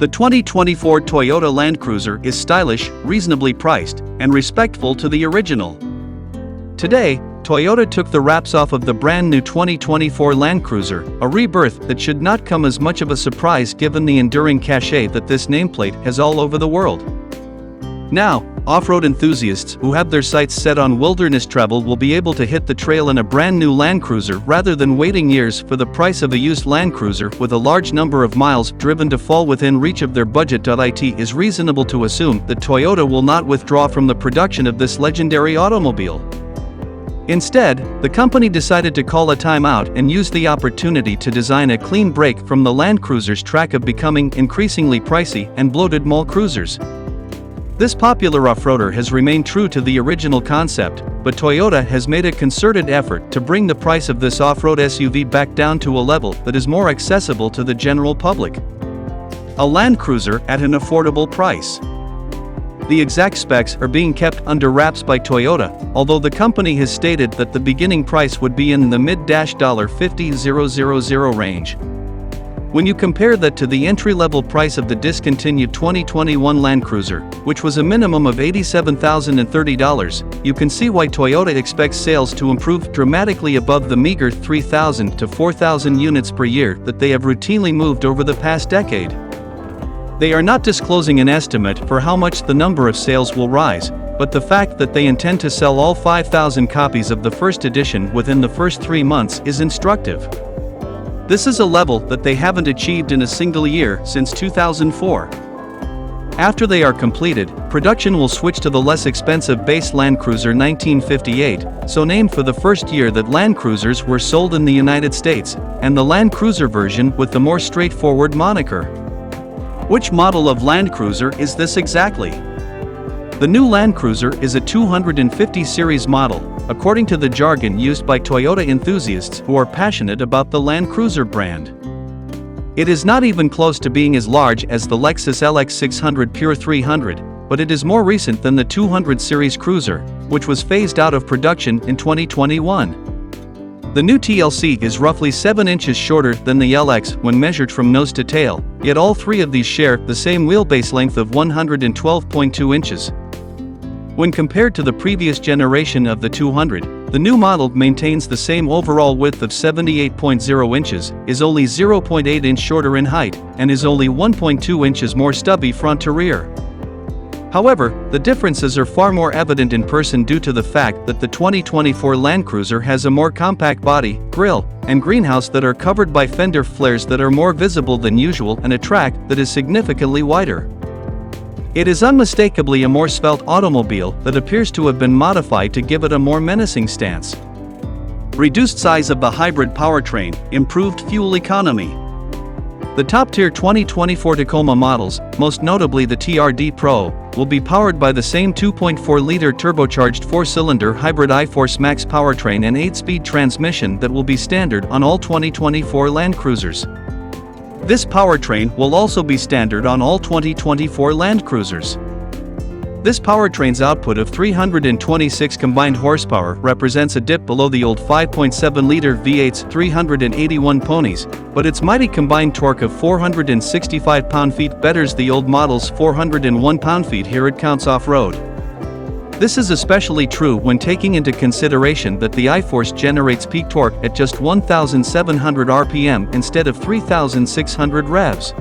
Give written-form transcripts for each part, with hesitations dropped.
The 2024 Toyota Land Cruiser is stylish, reasonably priced, and respectful to the original. Today, Toyota took the wraps off of the brand new 2024 Land Cruiser, a rebirth that should not come as much of a surprise given the enduring cachet that this nameplate has all over the world. Now, off-road enthusiasts who have their sights set on wilderness travel will be able to hit the trail in a brand new Land Cruiser rather than waiting years for the price of a used Land Cruiser with a large number of miles driven to fall within reach of their budget.It. It is reasonable to assume that Toyota will not withdraw from the production of this legendary automobile. Instead, the company decided to call a timeout and use the opportunity to design a clean break from the Land Cruiser's track of becoming increasingly pricey and bloated mall cruisers. This popular off-roader has remained true to the original concept, but Toyota has made a concerted effort to bring the price of this off-road SUV back down to a level that is more accessible to the general public. A Land Cruiser at an affordable price. The exact specs are being kept under wraps by Toyota, although the company has stated that the beginning price would be in the mid-$50,000 range. When you compare that to the entry-level price of the discontinued 2021 Land Cruiser, which was a minimum of $87,030, you can see why Toyota expects sales to improve dramatically above the meager 3,000 to 4,000 units per year that they have routinely moved over the past decade. They are not disclosing an estimate for how much the number of sales will rise, but the fact that they intend to sell all 5,000 copies of the first edition within the first 3 months is instructive. This is a level that they haven't achieved in a single year since 2004. After they are completed, production will switch to the less expensive base Land Cruiser 1958, so named for the first year that Land Cruisers were sold in the United States, and the Land Cruiser version with the more straightforward moniker. Which model of Land Cruiser is this exactly? The new Land Cruiser is a 250 series model, according to the jargon used by Toyota enthusiasts who are passionate about the Land Cruiser brand. It is not even close to being as large as the Lexus LX600 Pure 300, but it is more recent than the 200 series cruiser, which was phased out of production in 2021. The new TLC is roughly 7 inches shorter than the LX when measured from nose to tail, yet all three of these share the same wheelbase length of 112.2 inches. When compared to the previous generation of the 200, the new model maintains the same overall width of 78.0 inches, is only 0.8 inch shorter in height, and is only 1.2 inches more stubby front to rear. However, the differences are far more evident in person due to the fact that the 2024 Land Cruiser has a more compact body, grille, and greenhouse that are covered by fender flares that are more visible than usual and a track that is significantly wider. It is unmistakably a more svelte automobile that appears to have been modified to give it a more menacing stance. Reduced size of the hybrid powertrain, improved fuel economy. The top-tier 2024 Tacoma models, most notably the TRD Pro, will be powered by the same 2.4-liter turbocharged 4-cylinder hybrid iForce Max powertrain and 8-speed transmission that will be standard on all 2024 Land Cruisers. This powertrain will also be standard on all 2024 Land Cruisers. This powertrain's output of 326 combined horsepower represents a dip below the old 5.7-liter V8's 381 ponies, but its mighty combined torque of 465 pound-feet betters the old model's 401 pound-feet here it counts off-road. This is especially true when taking into consideration that the iForce generates peak torque at just 1,700 RPM instead of 3,600 revs.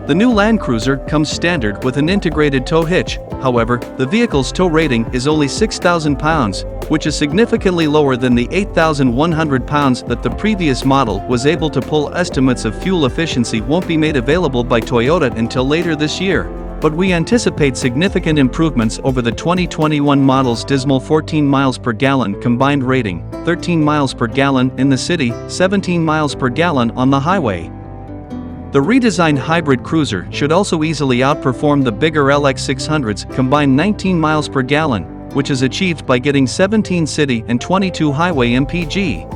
The new Land Cruiser comes standard with an integrated tow hitch, however, the vehicle's tow rating is only 6,000 pounds, which is significantly lower than the 8,100 pounds that the previous model was able to pull. Estimates of fuel efficiency won't be made available by Toyota until later this year, but we anticipate significant improvements over the 2021 model's dismal 14 miles per gallon combined rating, 13 miles per gallon in the city, 17 miles per gallon on the highway. The redesigned hybrid cruiser should also easily outperform the bigger LX600's combined 19 miles per gallon, which is achieved by getting 17 city and 22 highway mpg.